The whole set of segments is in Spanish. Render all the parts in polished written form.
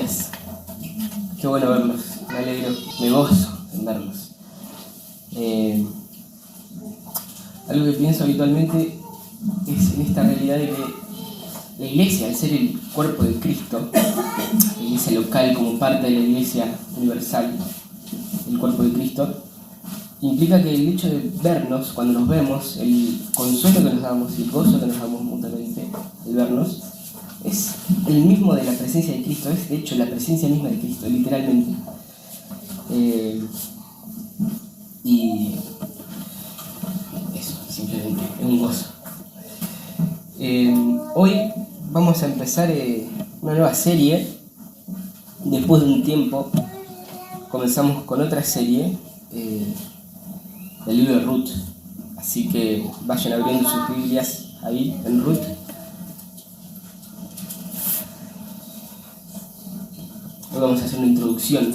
días. Qué bueno verlos, me alegro, me gozo en verlos. Algo que pienso habitualmente es en esta realidad de que la iglesia, al ser el cuerpo de Cristo, la iglesia local como parte de la iglesia universal, el cuerpo de Cristo, implica que el hecho de vernos, cuando nos vemos, el consuelo que nos damos y el gozo que nos damos mutuamente al vernos, es el mismo de la presencia de Cristo, es de hecho la presencia misma de Cristo, literalmente. Y eso, simplemente, es un gozo. Hoy vamos a empezar una nueva serie. Después de un tiempo comenzamos con otra serie del libro de Ruth. Así que vayan abriendo sus Biblias ahí en Ruth. Hoy vamos a hacer una introducción.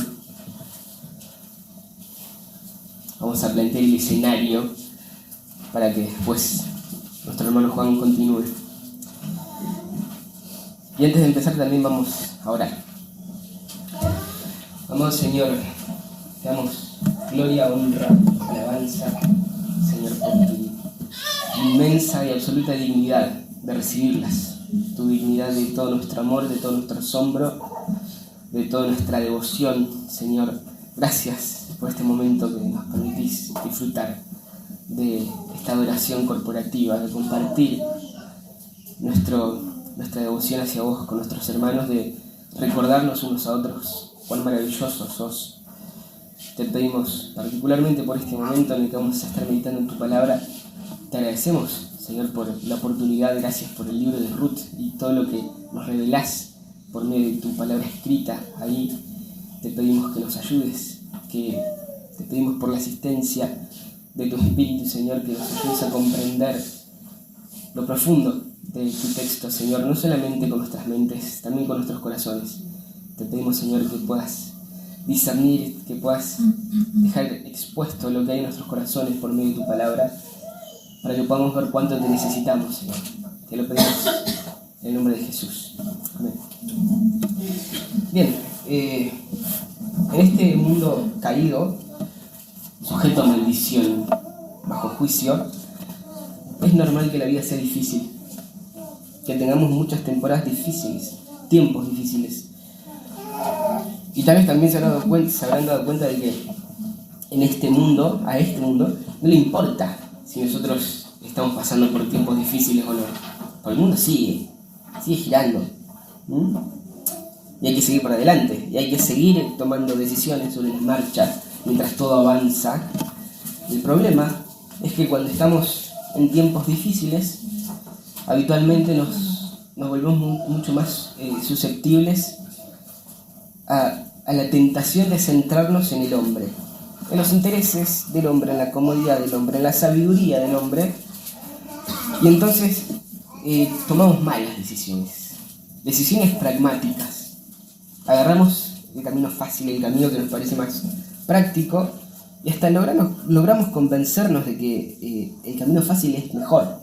Vamos a plantear el escenario para que después nuestro hermano Juan continúe. Y antes de empezar también vamos a orar. Amado Señor, te damos gloria, honra, alabanza, Señor, por tu inmensa y absoluta dignidad de recibirlas. Tu dignidad de todo nuestro amor, de todo nuestro asombro, de toda nuestra devoción, Señor. Gracias por este momento que nos permitís disfrutar de esta adoración corporativa, de compartir nuestra devoción hacia vos con nuestros hermanos, de recordarnos unos a otros cuán maravillosos sos. Te pedimos particularmente por este momento en el que vamos a estar meditando en tu palabra. Te agradecemos, Señor, por la oportunidad. Gracias por el libro de Ruth y todo lo que nos revelás por medio de tu palabra escrita ahí. Te pedimos que nos ayudes, que te pedimos por la asistencia de tu Espíritu, Señor, que nos ayudes a comprender lo profundo de tu texto, Señor, no solamente con nuestras mentes, también con nuestros corazones. Te pedimos, Señor, que puedas discernir, que puedas dejar expuesto lo que hay en nuestros corazones por medio de tu palabra, para que podamos ver cuánto te necesitamos, Señor. Te lo pedimos en el nombre de Jesús. Amén. Bien, en este mundo caído, sujeto a maldición, bajo juicio, es normal que la vida sea difícil, que tengamos muchas temporadas difíciles, tiempos difíciles. Y tal vez también se habrán dado cuenta de que a este mundo, no le importa si nosotros estamos pasando por tiempos difíciles o no. Porque el mundo sigue girando. Y hay que seguir para adelante, y hay que seguir tomando decisiones sobre la marcha mientras todo avanza. El problema es que cuando estamos en tiempos difíciles, habitualmente nos volvemos mucho más susceptibles a la tentación de centrarnos en el hombre, en los intereses del hombre, en la comodidad del hombre, en la sabiduría del hombre, y entonces tomamos malas decisiones pragmáticas. Agarramos el camino fácil, el camino que nos parece más práctico, y hasta logramos convencernos de que el camino fácil es mejor.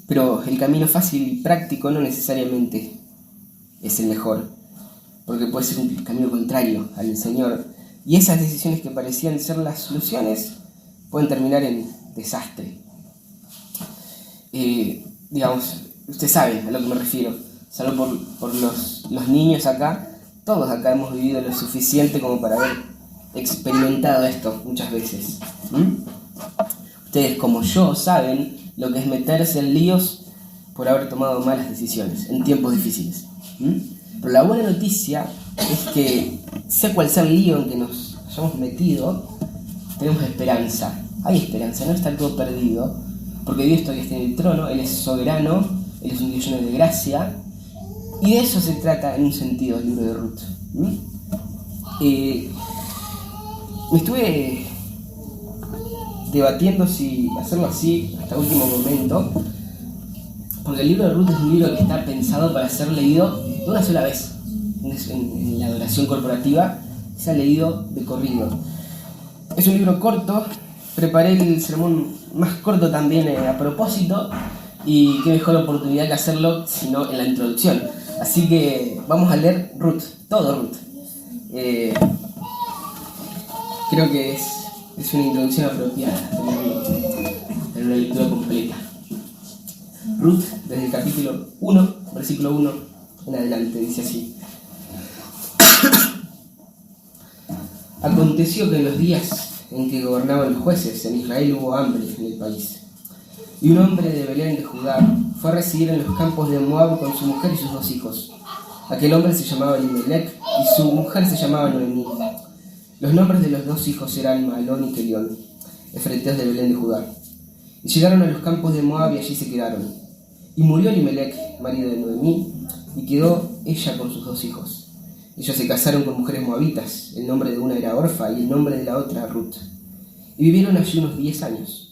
Pero el camino fácil y práctico no necesariamente es el mejor, porque puede ser un camino contrario al Señor, y esas decisiones que parecían ser las soluciones pueden terminar en desastre. Digamos, ustedes saben a lo que me refiero. Salvo por los niños acá, todos acá hemos vivido lo suficiente como para haber experimentado esto muchas veces. Ustedes, como yo, saben lo que es meterse en líos por haber tomado malas decisiones en tiempos difíciles. Pero la buena noticia es que, sea cual sea el lío en que nos hayamos metido, tenemos esperanza. Hay esperanza, no está todo perdido, porque Dios todavía está en el trono, Él es soberano, Él es un Dios lleno de gracia. Y de eso se trata en un sentido el libro de Ruth. Me estuve debatiendo si hacerlo así hasta el último momento, porque el libro de Ruth es un libro que está pensado para ser leído de una sola vez. En la adoración corporativa se ha leído de corrido. Es un libro corto, preparé el sermón más corto también a propósito, y qué mejor oportunidad que hacerlo sino en la introducción. Así que vamos a leer Ruth, todo Ruth. Creo que es una introducción apropiada, tener una lectura completa. Ruth, desde el capítulo 1, versículo 1 en adelante, dice así. Aconteció que en los días en que gobernaban los jueces, en Israel hubo hambre en el país. Y un hombre de Belén de Judá fue a residir en los campos de Moab con su mujer y sus 2 hijos. Aquel hombre se llamaba Elimelech y su mujer se llamaba Noemí. Los nombres de los 2 hijos eran Mahlón y Kelión, efreteos de Belén de Judá. Y llegaron a los campos de Moab y allí se quedaron. Y murió Elimelech, marido de Noemí, y quedó ella con sus 2 hijos. Ellos se casaron con mujeres moabitas, el nombre de una era Orfa y el nombre de la otra Ruth. Y vivieron allí unos 10 años.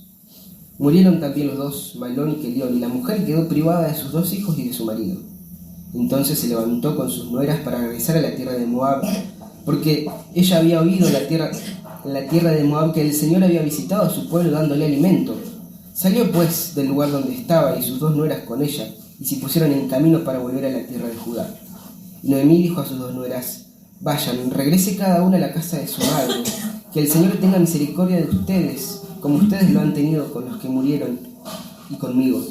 Murieron también los 2, Mahlón y Kelión, y la mujer quedó privada de sus 2 hijos y de su marido. Entonces se levantó con sus nueras para regresar a la tierra de Moab, porque ella había oído en la tierra de Moab que el Señor había visitado a su pueblo dándole alimento. Salió pues del lugar donde estaba y sus 2 nueras con ella, y se pusieron en camino para volver a la tierra de Judá. Y Noemí dijo a sus 2 nueras: vayan, regrese cada una a la casa de su madre, que el Señor tenga misericordia de ustedes, como ustedes lo han tenido con los que murieron y conmigo.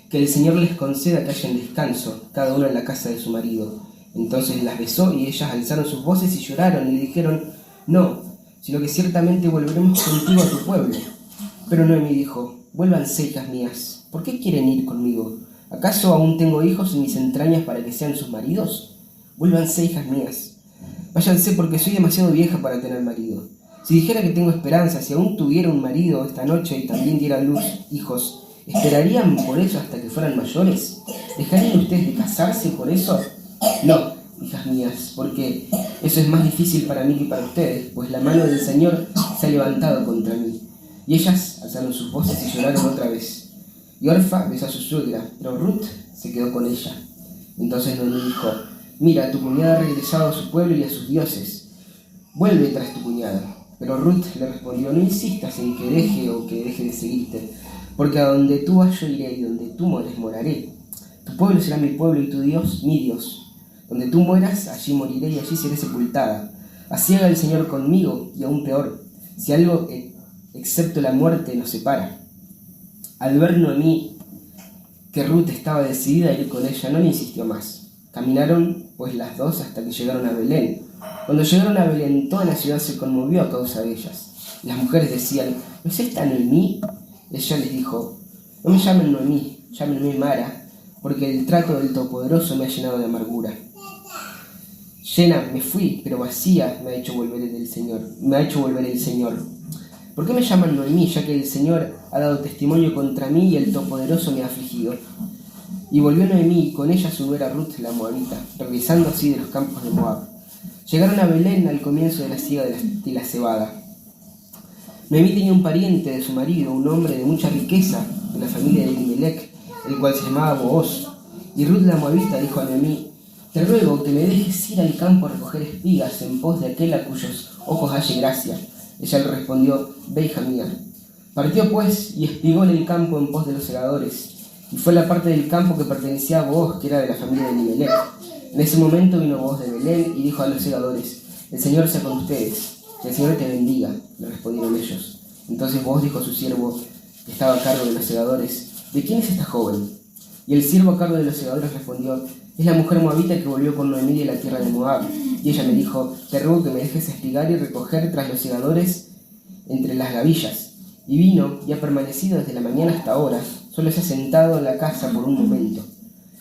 Que el Señor les conceda que hayan descanso, cada una en la casa de su marido. Entonces las besó y ellas alzaron sus voces y lloraron y le dijeron: no, sino que ciertamente volveremos contigo a tu pueblo. Pero Noemí dijo: vuélvanse, hijas mías, ¿por qué quieren ir conmigo? ¿Acaso aún tengo hijos en mis entrañas para que sean sus maridos? Vuélvanse, hijas mías. Váyanse, porque soy demasiado vieja para tener marido. Si dijera que tengo esperanza, si aún tuviera un marido esta noche y también diera a luz hijos, ¿esperarían por eso hasta que fueran mayores? ¿Dejarían ustedes de casarse por eso? No, hijas mías, porque eso es más difícil para mí que para ustedes, pues la mano del Señor se ha levantado contra mí. Y ellas alzaron sus voces y lloraron otra vez. Y Orfa besó a su suegra, pero Ruth se quedó con ella. Entonces Noemí dijo: mira, tu cuñada ha regresado a su pueblo y a sus dioses. Vuelve tras tu cuñada. Pero Ruth le respondió: no insistas en que deje de seguirte, porque a donde tú vas yo iré y donde tú mores moraré. Tu pueblo será mi pueblo y tu Dios mi Dios. Donde tú mueras, allí moriré y allí seré sepultada. Así haga el Señor conmigo, y aún peor, si algo excepto la muerte nos separa. Al ver Noemí que Ruth estaba decidida a ir con ella, no le insistió más. Caminaron pues las 2 hasta que llegaron a Belén. Cuando llegaron a Belén, toda la ciudad se conmovió a causa de ellas. Las mujeres decían: ¿no es esta Noemí? Ella les dijo: no me llamen Noemí, llámenme Mara, porque el trato del Todopoderoso me ha llenado de amargura. Llena me fui, pero vacía me ha hecho volver el Señor. ¿Por qué me llaman Noemí, ya que el Señor ha dado testimonio contra mí y el Todopoderoso me ha afligido? Y volvió Noemí y con ella su nuera Ruth la moabita, regresando así de los campos de Moab. Llegaron a Belén al comienzo de la siega de la cebada. Noemí tenía un pariente de su marido, un hombre de mucha riqueza, de la familia de Elimelech, el cual se llamaba Booz. Y Ruth la moabita dijo a Noemí: te ruego que me dejes ir al campo a recoger espigas en pos de aquel a cuyos ojos halle gracia. Ella le respondió: ve, hija mía. Partió pues y espigó en el campo en pos de los segadores, y fue la parte del campo que pertenecía a Booz, que era de la familia de Elimelech. En ese momento vino Booz de Belén y dijo a los segadores: el Señor sea con ustedes, que el Señor te bendiga. Le respondieron ellos. Entonces Booz dijo a su siervo, que estaba a cargo de los segadores: ¿de quién es esta joven? Y el siervo a cargo de los segadores respondió: es la mujer moabita que volvió con Noemí de la tierra de Moab. Y ella me dijo: te ruego que me dejes espigar y recoger tras los segadores entre las gavillas. Y vino y ha permanecido desde la mañana hasta ahora, solo se ha sentado en la casa por un momento.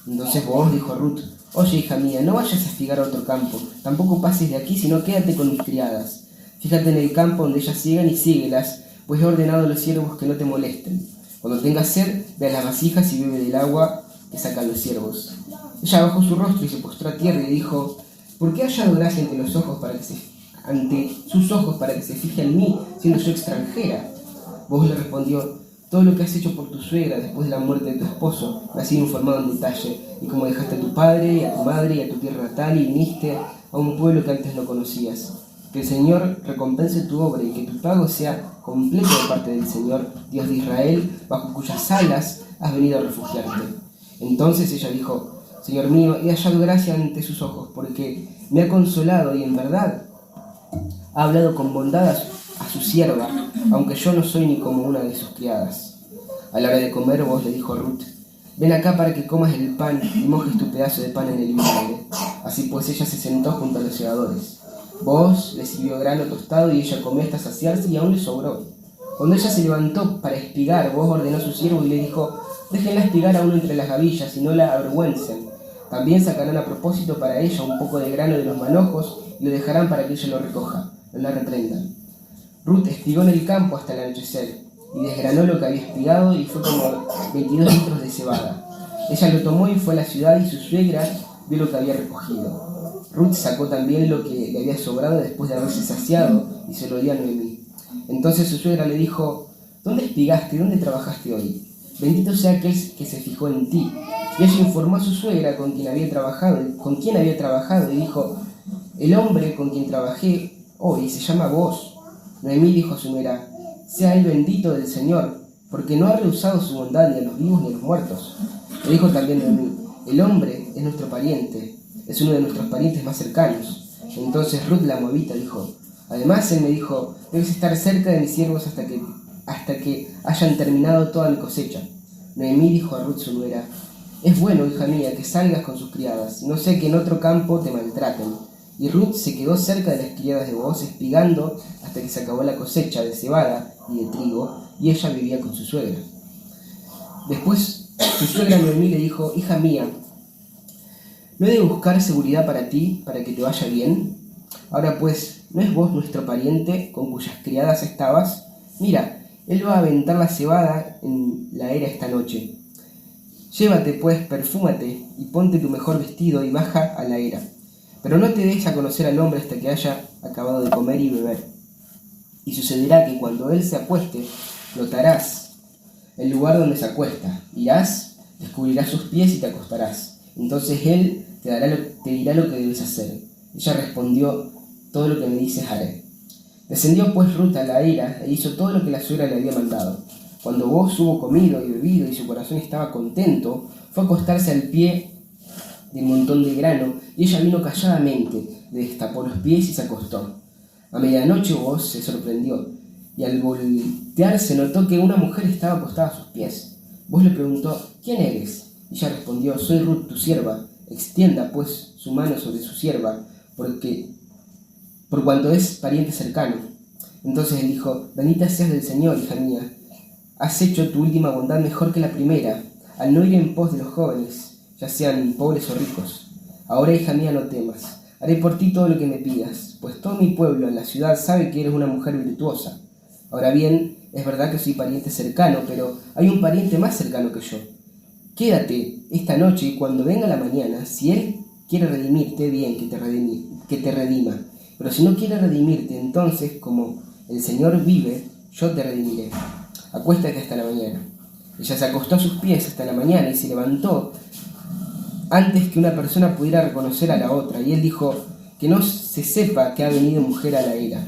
Entonces Booz dijo a Ruth: oye, hija mía, no vayas a espigar a otro campo, tampoco pases de aquí, sino quédate con mis criadas. Fíjate en el campo donde ellas siegan y síguelas, pues he ordenado a los siervos que no te molesten. Cuando tengas sed, ve a las vasijas y bebe del agua que sacan los siervos. Ella bajó su rostro y se postró a tierra y dijo: ¿por qué he hallado gracia ante sus ojos para que se fije en mí, siendo yo extranjera? Booz le respondió: todo lo que has hecho por tu suegra después de la muerte de tu esposo me ha sido informado en detalle, y como dejaste a tu padre y a tu madre y a tu tierra natal y viniste a un pueblo que antes no conocías. Que el Señor recompense tu obra y que tu pago sea completo de parte del Señor, Dios de Israel, bajo cuyas alas has venido a refugiarte. Entonces ella dijo: Señor mío, he hallado gracia ante sus ojos, porque me ha consolado y en verdad ha hablado con bondad a su sierva, aunque yo no soy ni como una de sus criadas. A la hora de comer, vos le dijo Ruth: ven acá para que comas el pan y mojes tu pedazo de pan en el vinagre. Así pues ella se sentó junto a los segadores. Vos le sirvió grano tostado y ella comió hasta saciarse y aún le sobró. Cuando ella se levantó para espigar, vos ordenó a su siervo y le dijo: déjenla espigar aún entre las gavillas y no la avergüencen. También sacarán a propósito para ella un poco de grano de los manojos y lo dejarán para que ella lo recoja, no la reprendan. Ruth espigó en el campo hasta el anochecer y desgranó lo que había espigado y fue como 22 litros de cebada. Ella lo tomó y fue a la ciudad y su suegra vio lo que había recogido. Ruth sacó también lo que le había sobrado después de haberse saciado y se lo dio a Noemí. Entonces su suegra le dijo: ¿dónde espigaste? ¿Dónde trabajaste hoy? Bendito sea aquel que se fijó en ti. Y ella informó a su suegra con quien había trabajado y dijo: el hombre con quien trabajé hoy se llama Booz. Noemí dijo a su nuera: sea él bendito del Señor, porque no ha rehusado su bondad ni a los vivos ni a los muertos. Le dijo también Noemí: el hombre es nuestro pariente, es uno de nuestros parientes más cercanos. Entonces Ruth la moabita dijo: además él me dijo: debes estar cerca de mis siervos hasta que hayan terminado toda mi cosecha. Noemí dijo a Ruth su nuera: es bueno, hija mía, que salgas con sus criadas, no sea que en otro campo te maltraten. Y Ruth se quedó cerca de las criadas de Booz, espigando hasta que se acabó la cosecha de cebada y de trigo, y ella vivía con su suegra. Después su suegra Noemí le dijo: hija mía, ¿no he de buscar seguridad para ti, para que te vaya bien? Ahora pues, ¿no es Booz nuestro pariente con cuyas criadas estabas? Mira, él va a aventar la cebada en la era esta noche. Llévate pues, perfúmate y ponte tu mejor vestido y baja a la era. Pero no te des a conocer al hombre hasta que haya acabado de comer y beber. Y sucederá que cuando él se acueste, notarás el lugar donde se acuesta. Irás, descubrirás sus pies y te acostarás. Entonces él te dirá lo que debes hacer. Ella respondió: todo lo que me dices haré. Descendió pues Ruth a la era e hizo todo lo que la suegra le había mandado. Cuando Booz hubo comido y bebido y su corazón estaba contento, fue a acostarse al pie del montón de grano, y ella vino calladamente, le destapó los pies y se acostó. A medianoche Booz se sorprendió, y al voltearse notó que una mujer estaba acostada a sus pies. Booz le preguntó: ¿quién eres? Y ella respondió: soy Ruth, tu sierva. Extienda pues su mano sobre su sierva, por cuanto es pariente cercano. Entonces él dijo: bendita seas del Señor, hija mía. Has hecho tu última bondad mejor que la primera, al no ir en pos de los jóvenes, ya sean pobres o ricos. Ahora, hija mía, no temas. Haré por ti todo lo que me pidas, pues todo mi pueblo en la ciudad sabe que eres una mujer virtuosa. Ahora bien, es verdad que soy pariente cercano, pero hay un pariente más cercano que yo. Quédate esta noche y cuando venga la mañana, si él quiere redimirte, bien, que te redima. Pero si no quiere redimirte, entonces, como el Señor vive, yo te redimiré. Acuéstate hasta la mañana. Ella se acostó a sus pies hasta la mañana y se levantó antes que una persona pudiera reconocer a la otra. Y él dijo: que no se sepa que ha venido mujer a la era.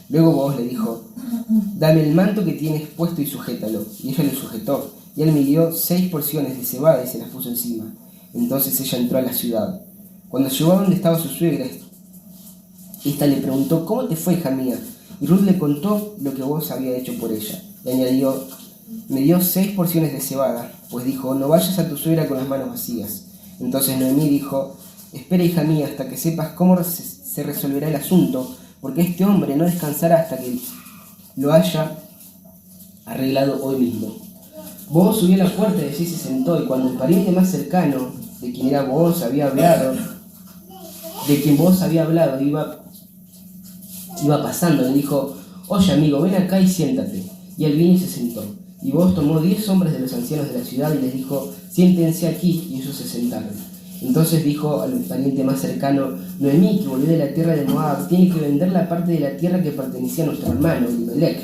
Luego Booz le dijo: dame el manto que tienes puesto y sujétalo. Y ella lo sujetó. Y él midió 6 porciones de cebada y se las puso encima. Entonces ella entró a la ciudad. Cuando llegó a donde estaba su suegra, ésta le preguntó: ¿cómo te fue, hija mía? Y Ruth le contó lo que Booz había hecho por ella. Le añadió: me dio 6 porciones de cebada, pues dijo: no vayas a tu suegra con las manos vacías. Entonces Noemí dijo: espera, hija mía, hasta que sepas cómo se resolverá el asunto, porque este hombre no descansará hasta que lo haya arreglado hoy mismo. Booz subió a la puerta de allí y se sentó, y cuando el pariente más cercano de quien era Booz había hablado, iba pasando, le dijo: oye, amigo, ven acá y siéntate. Y él vino y se sentó. Y Booz tomó 10 hombres de los ancianos de la ciudad y les dijo: siéntense aquí, y ellos se sentaron. Entonces dijo al pariente más cercano: Noemí, que volvió de la tierra de Moab, tiene que vender la parte de la tierra que pertenecía a nuestro hermano, Elimelech.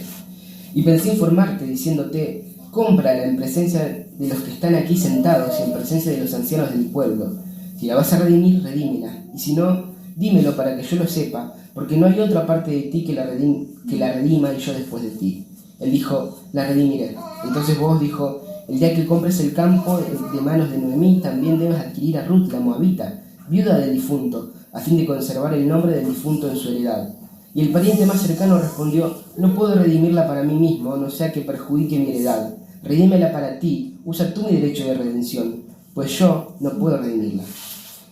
Y pensé informarte, diciéndote: cómprala en presencia de los que están aquí sentados y en presencia de los ancianos del pueblo. Si la vas a redimir, redímela. Y si no, dímelo para que yo lo sepa, porque no hay otra parte de ti que la redima y yo después de ti. Él dijo: la redimiré. Entonces Booz dijo: El día que compres el campo de manos de Noemí, también debes adquirir a Ruth la moabita, viuda del difunto, a fin de conservar el nombre del difunto en su heredad. Y el pariente más cercano respondió: no puedo redimirla para mí mismo, no sea que perjudique mi heredad. Redímela para ti, usa tú mi derecho de redención, pues yo no puedo redimirla.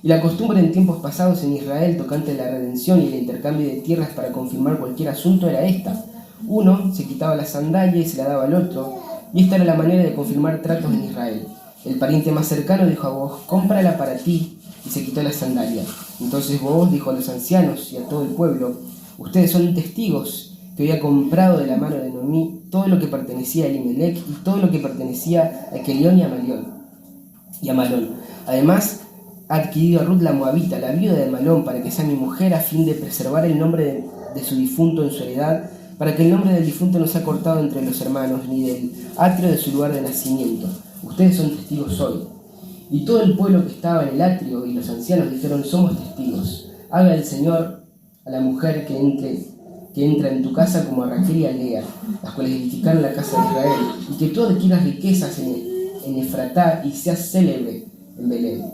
Y la costumbre en tiempos pasados en Israel tocante a la redención y el intercambio de tierras para confirmar cualquier asunto era esta: uno se quitaba la sandalia y se la daba al otro, y esta era la manera de confirmar tratos en Israel. El pariente más cercano dijo a Booz: cómprala para ti, y se quitó la sandalia. Entonces Booz dijo a los ancianos y a todo el pueblo: ustedes son testigos que había comprado de la mano de Noemí todo lo que pertenecía a Elimelech y todo lo que pertenecía a Kelión y a Malón. Además, ha adquirido a Ruth la moabita, la viuda de Malón, para que sea mi mujer, a fin de preservar el nombre de su difunto en su heredad, para que el nombre del difunto no sea cortado entre los hermanos, ni del atrio de su lugar de nacimiento. Ustedes son testigos hoy. Y todo el pueblo que estaba en el atrio y los ancianos dijeron: somos testigos. Haga el Señor a la mujer que entra en tu casa como a Raquel y a Lea, las cuales edificaron la casa de Israel, y que tú adquieras riquezas en Efratá y seas célebre en Belén.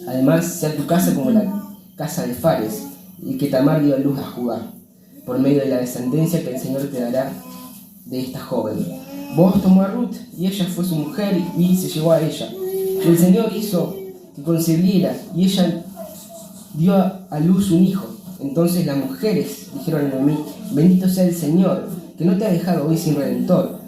Además, sea tu casa como la casa de Fares, y que Tamar dio a luz a Judá, por medio de la descendencia que el Señor te dará de esta joven. Booz tomó a Ruth, y ella fue su mujer, y se llevó a ella. Y el Señor hizo que concebiera, y ella dio a luz un hijo. Entonces las mujeres dijeron a Noemí: bendito sea el Señor, que no te ha dejado hoy sin redentor,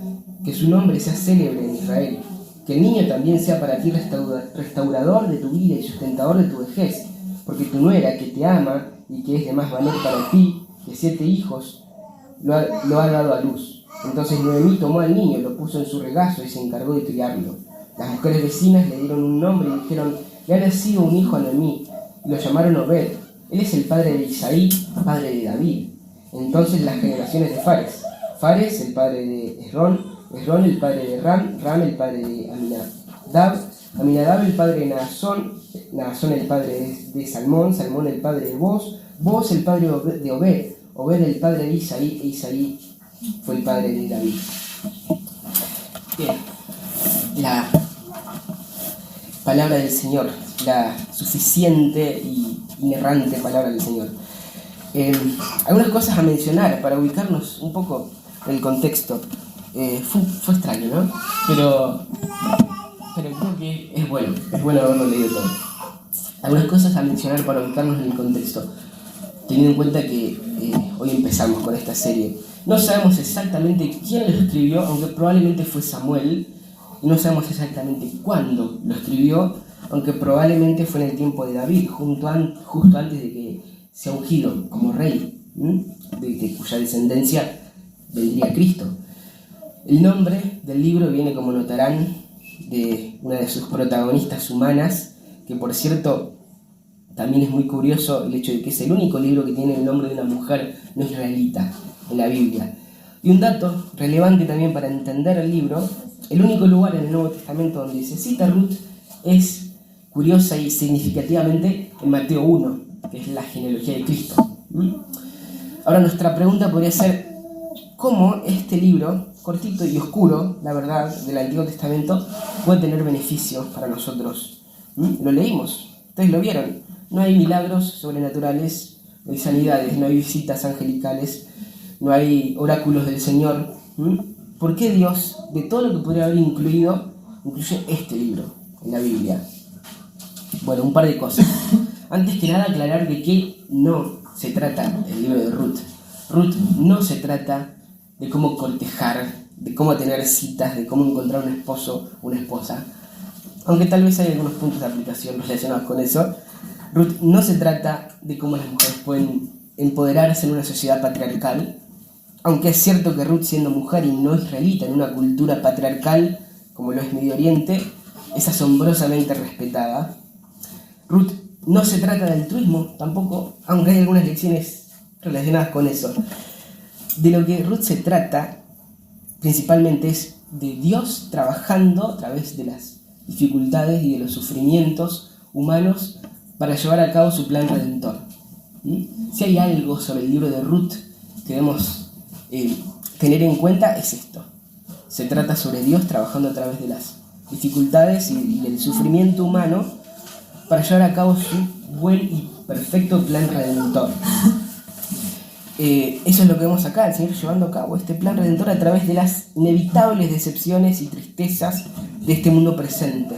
que su nombre sea célebre en Israel, que el niño también sea para ti restaurador de tu vida y sustentador de tu vejez, porque tu nuera, que te ama y que es de más valor para ti que 7 hijos, lo ha dado a luz. Entonces Noemí tomó al niño, lo puso en su regazo y se encargó de criarlo. Las mujeres vecinas le dieron un nombre y dijeron: le ha nacido un hijo a Noemí, y lo llamaron Obed. Él es el padre de Isaí, padre de David. Entonces las generaciones de Fares: Fares el padre de Esrón, Esrón el padre de Ram, Ram el padre de Aminadab, Aminadab el padre de Naasón, Naasón el padre de Salmón, Salmón el padre de Booz, Booz el padre de Obed, Obed el padre de Isaí, e Isaí fue el padre de David. Bien, la palabra del Señor, la suficiente y inerrante palabra del Señor. Algunas cosas a mencionar para ubicarnos un poco en el contexto. Fue extraño, ¿no? Pero creo que es bueno haberlo leído todo. Algunas cosas a mencionar para ubicarnos en el contexto, teniendo en cuenta que hoy empezamos con esta serie. No sabemos exactamente quién lo escribió, aunque probablemente fue Samuel, y no sabemos exactamente cuándo lo escribió, aunque probablemente fue en el tiempo de David, justo antes de que sea ungido como rey, de cuya descendencia vendría Cristo. El nombre del libro viene, como notarán, de una de sus protagonistas humanas, que por cierto también es muy curioso el hecho de que es el único libro que tiene el nombre de una mujer no israelita en la Biblia. Y un dato relevante también para entender el libro: el único lugar en el Nuevo Testamento donde se cita Ruth es curiosa y significativamente en Mateo 1, que es la genealogía de Cristo. Ahora nuestra pregunta podría ser: ¿cómo este libro, cortito y oscuro, la verdad, del Antiguo Testamento, puede tener beneficios para nosotros? Lo leímos, ustedes lo vieron. No hay milagros sobrenaturales, no hay sanidades, no hay visitas angelicales, no hay oráculos del Señor. ¿Por qué Dios, de todo lo que podría haber incluido, incluye este libro en la Biblia? Bueno, un par de cosas. Antes que nada, aclarar de qué no se trata el libro de Ruth. Ruth no se trata de cómo cortejar, de cómo tener citas, de cómo encontrar un esposo o una esposa, aunque tal vez hay algunos puntos de aplicación relacionados con eso. Ruth no se trata de cómo las mujeres pueden empoderarse en una sociedad patriarcal, aunque es cierto que Ruth, siendo mujer y no israelita en una cultura patriarcal como lo es Medio Oriente, es asombrosamente respetada. Ruth no se trata de altruismo tampoco, aunque hay algunas lecciones relacionadas con eso. De lo que Ruth se trata principalmente es de Dios trabajando a través de las dificultades y de los sufrimientos humanos para llevar a cabo su plan redentor. Si hay algo sobre el libro de Ruth que debemos tener en cuenta, es esto. se trata sobre Dios trabajando a través de las dificultades y del sufrimiento humano para llevar a cabo su buen y perfecto plan redentor. Eso es lo que vemos acá, el Señor llevando a cabo este plan redentor a través de las inevitables decepciones y tristezas de este mundo presente.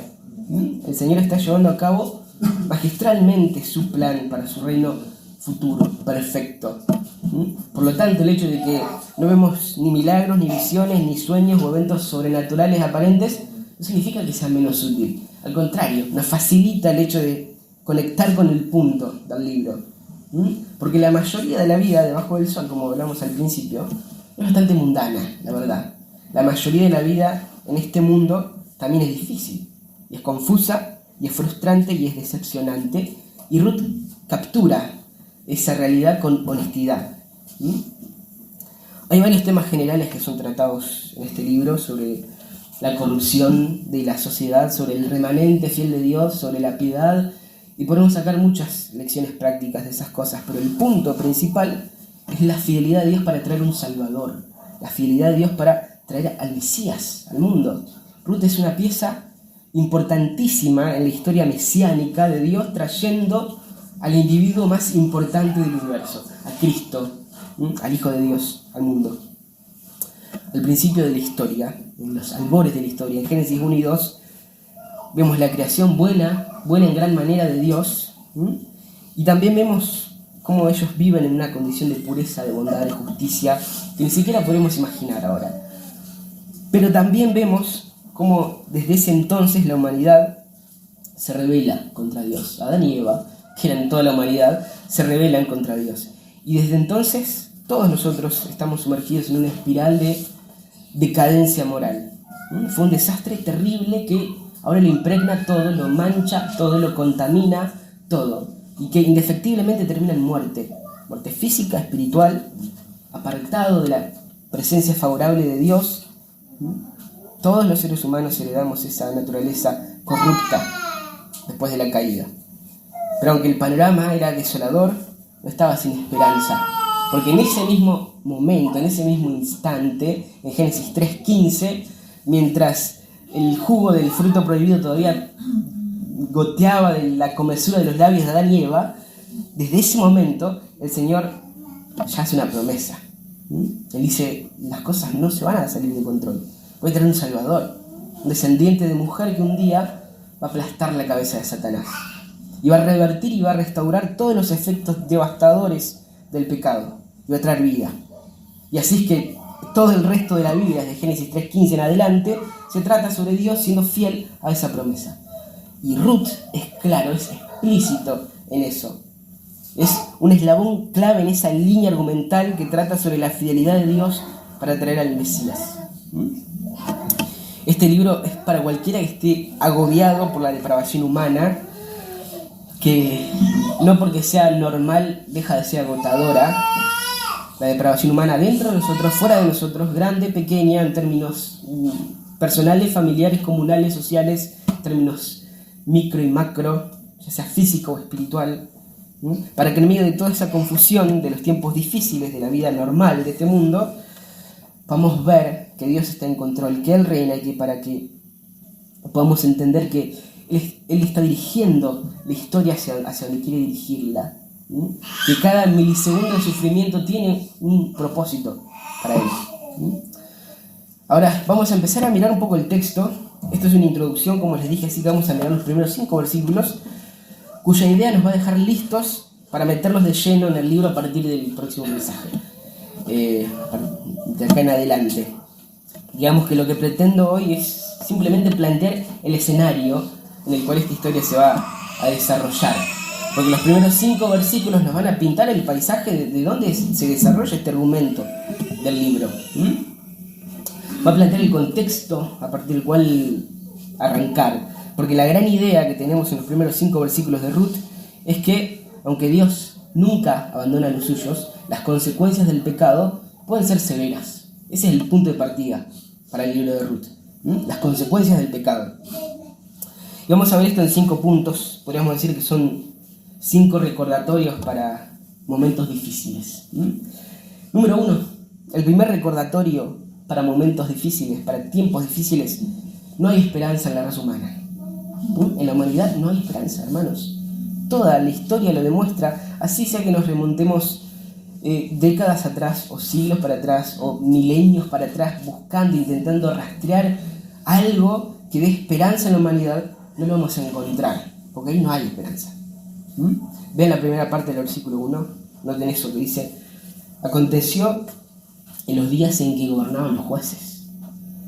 El Señor está llevando a cabo magistralmente su plan para su reino futuro, perfecto. Por lo tanto, el hecho de que no vemos ni milagros, ni visiones, ni sueños o eventos sobrenaturales aparentes, no significa que sea menos útil. Al contrario, nos facilita el hecho de conectar con el punto del libro. Porque la mayoría de la vida debajo del sol, como hablamos al principio, es bastante mundana, la verdad. La mayoría de la vida en este mundo también es difícil, y es confusa, y es frustrante, y es decepcionante. Y Ruth captura esa realidad con honestidad. Hay varios temas generales que son tratados en este libro sobre la corrupción de la sociedad, sobre el remanente fiel de Dios, sobre la piedad, y podemos sacar muchas lecciones prácticas de esas cosas, pero el punto principal es la fidelidad de Dios para traer un Salvador, la fidelidad de Dios para traer al Mesías, al mundo. Ruth es una pieza importantísima en la historia mesiánica de Dios, trayendo al individuo más importante del universo, a Cristo, al Hijo de Dios, al mundo. Al principio de la historia, en los albores de la historia, en Génesis 1 y 2, vemos la creación buena en gran manera de Dios, y también vemos cómo ellos viven en una condición de pureza, de bondad, de justicia, que ni siquiera podemos imaginar ahora. Pero también vemos cómo desde ese entonces la humanidad se rebela contra Dios. Adán y Eva, que eran toda la humanidad, se rebelan contra Dios. Y desde entonces todos nosotros estamos sumergidos en una espiral de decadencia moral. Fue un desastre terrible que ahora lo impregna todo, lo mancha todo, lo contamina todo, y que indefectiblemente termina en muerte física, espiritual, apartado de la presencia favorable de Dios. Todos los seres humanos heredamos esa naturaleza corrupta después de la caída. Pero aunque el panorama era desolador, no estaba sin esperanza, porque en ese mismo momento, en ese mismo instante, en Génesis 3:15, mientras el jugo del fruto prohibido todavía goteaba de la comezura de los labios de Adán y Eva, desde ese momento el Señor ya hace una promesa. Él dice, las cosas no se van a salir de control. Voy a traer un Salvador, un descendiente de mujer que un día va a aplastar la cabeza de Satanás. Y va a revertir y va a restaurar todos los efectos devastadores del pecado. Y va a traer vida. Y así es que todo el resto de la Biblia, desde Génesis 3:15 en adelante, se trata sobre Dios siendo fiel a esa promesa. Y Ruth es claro, es explícito en eso. Es un eslabón clave en esa línea argumental que trata sobre la fidelidad de Dios para traer al Mesías. Este libro es para cualquiera que esté agobiado por la depravación humana, que no porque sea normal deja de ser agotadora. La depravación humana dentro de nosotros, fuera de nosotros, grande, pequeña, en términos personales, familiares, comunales, sociales, en términos micro y macro, ya sea físico o espiritual, para que en medio de toda esa confusión de los tiempos difíciles de la vida normal de este mundo, podamos ver que Dios está en control, que Él reina, y que para que podamos entender que Él está dirigiendo la historia hacia donde quiere dirigirla. Que cada milisegundo de sufrimiento tiene un propósito para Él. Ahora vamos a empezar a mirar un poco el texto. Esto es una introducción, como les dije, así que vamos a mirar los primeros 5 versículos, cuya idea nos va a dejar listos para meternos de lleno en el libro a partir del próximo mensaje, de acá en adelante. Digamos que lo que pretendo hoy es simplemente plantear el escenario en el cual esta historia se va a desarrollar. Porque los primeros 5 versículos nos van a pintar el paisaje de dónde se desarrolla este argumento del libro. Va a plantear el contexto a partir del cual arrancar. Porque la gran idea que tenemos en los primeros 5 versículos de Ruth es que, aunque Dios nunca abandona a los suyos, las consecuencias del pecado pueden ser severas. Ese es el punto de partida para el libro de Ruth. Las consecuencias del pecado. Y vamos a ver esto en 5 puntos. Podríamos decir que son 5 recordatorios para momentos difíciles. Número 1. El primer recordatorio para momentos difíciles, para tiempos difíciles, no hay esperanza en la raza humana. En la humanidad no hay esperanza, hermanos. Toda la historia lo demuestra, así sea que nos remontemos décadas atrás, o siglos para atrás, o milenios para atrás, buscando, intentando rastrear algo que dé esperanza en la humanidad, no lo vamos a encontrar, porque ahí no hay esperanza. Vean la primera parte del versículo 1, noten eso que dice: aconteció en los días en que gobernaban los jueces.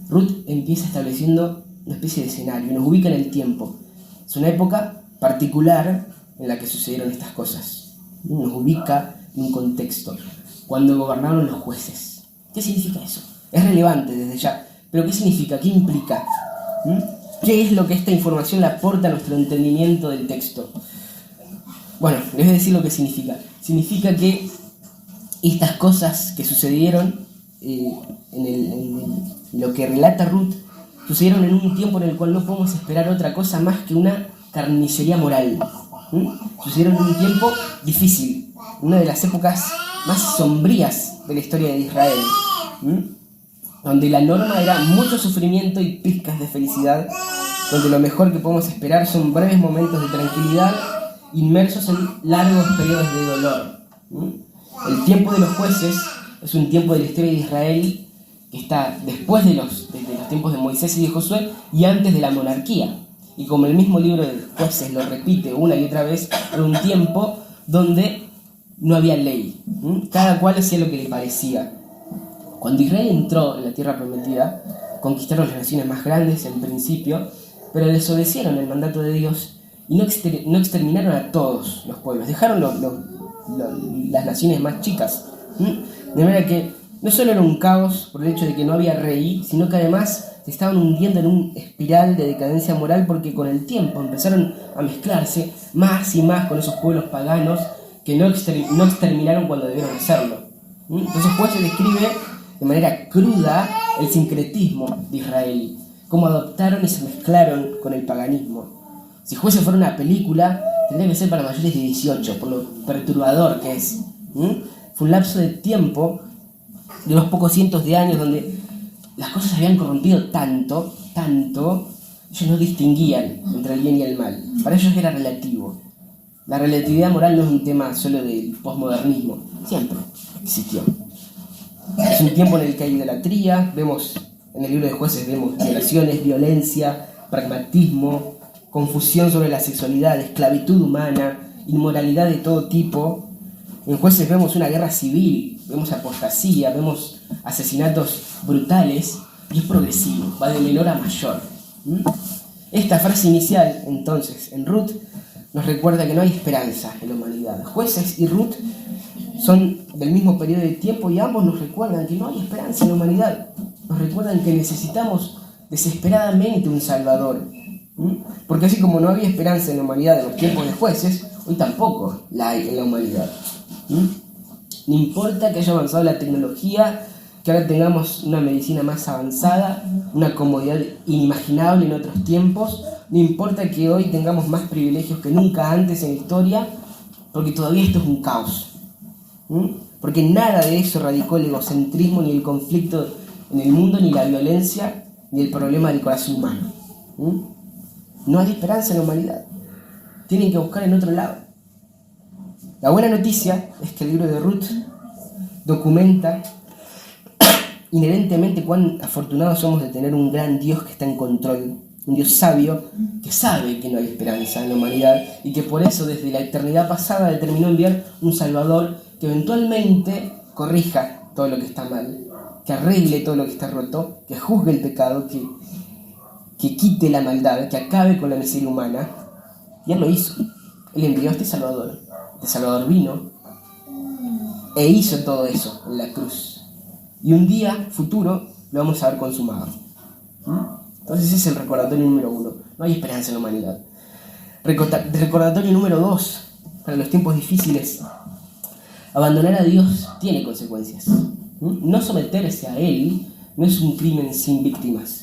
Ruth empieza estableciendo una especie de escenario, nos ubica en el tiempo. Es una época particular en la que sucedieron estas cosas. Nos ubica en un contexto, cuando gobernaron los jueces. ¿Qué significa eso? Es relevante desde ya, pero ¿qué significa? ¿Qué implica? ¿Qué es lo que esta información le aporta a nuestro entendimiento del texto? Bueno, les voy a decir lo que significa. Significa que estas cosas que sucedieron en lo que relata Ruth, sucedieron en un tiempo en el cual no podemos esperar otra cosa más que una carnicería moral. Sucedieron en un tiempo difícil, una de las épocas más sombrías de la historia de Israel, donde la norma era mucho sufrimiento y pizcas de felicidad, donde lo mejor que podemos esperar son breves momentos de tranquilidad inmersos en largos periodos de dolor. El tiempo de los jueces es un tiempo de la historia de Israel que está después de los tiempos de Moisés y de Josué y antes de la monarquía. Y como el mismo libro de Jueces lo repite una y otra vez, era un tiempo donde no había ley. Cada cual hacía lo que le parecía. Cuando Israel entró en la tierra prometida, conquistaron las naciones más grandes en principio, pero desobedecieron el mandato de Dios y no exterminaron a todos los pueblos. Dejaron las naciones más chicas. De manera que no solo era un caos por el hecho de que no había rey, sino que además se estaban hundiendo en un espiral de decadencia moral, porque con el tiempo empezaron a mezclarse más y más con esos pueblos paganos que no exterminaron cuando debieron hacerlo. Entonces Jueces describe de manera cruda el sincretismo de Israel, cómo adoptaron y se mezclaron con el paganismo. Si Jueces fuera una película, tendría que ser para mayores de 18, por lo perturbador que es. Fue un lapso de tiempo de unos pocos cientos de años donde las cosas se habían corrompido tanto, ellos no distinguían entre el bien y el mal. Para ellos era relativo. La relatividad moral no es un tema solo del posmodernismo, siempre existió. Es un tiempo en el que hay idolatría, en el libro de Jueces vemos violaciones, violencia, pragmatismo, confusión sobre la sexualidad, esclavitud humana, inmoralidad de todo tipo. En Jueces vemos una guerra civil, vemos apostasía, vemos asesinatos brutales, y es progresivo, va de menor a mayor. Esta frase inicial, entonces, en Ruth, nos recuerda que no hay esperanza en la humanidad. Jueces y Ruth son del mismo periodo de tiempo y ambos nos recuerdan que no hay esperanza en la humanidad. Nos recuerdan que necesitamos desesperadamente un Salvador. Porque así como no había esperanza en la humanidad en los tiempos de Jueces, hoy tampoco la hay en la humanidad. No importa que haya avanzado la tecnología, que ahora tengamos una medicina más avanzada, una comodidad inimaginable en otros tiempos, no importa que hoy tengamos más privilegios que nunca antes en la historia, porque todavía esto es un caos. Porque nada de eso radicó el egocentrismo, ni el conflicto en el mundo, ni la violencia, ni el problema del corazón humano. No hay esperanza en la humanidad. Tienen que buscar en otro lado. La buena noticia es que el libro de Ruth documenta inherentemente cuán afortunados somos de tener un gran Dios que está en control, un Dios sabio que sabe que no hay esperanza en la humanidad y que por eso desde la eternidad pasada determinó enviar un Salvador que eventualmente corrija todo lo que está mal, que arregle todo lo que está roto, que juzgue el pecado, que quite la maldad, que acabe con la miseria humana. Y Él lo hizo. Él envió a este Salvador. Este Salvador vino e hizo todo eso en la cruz. Y un día futuro lo vamos a ver consumado. Entonces ese es el recordatorio número 1. No hay esperanza en la humanidad. Recordatorio número 2. Para los tiempos difíciles. Abandonar a Dios tiene consecuencias. No someterse a Él no es un crimen sin víctimas.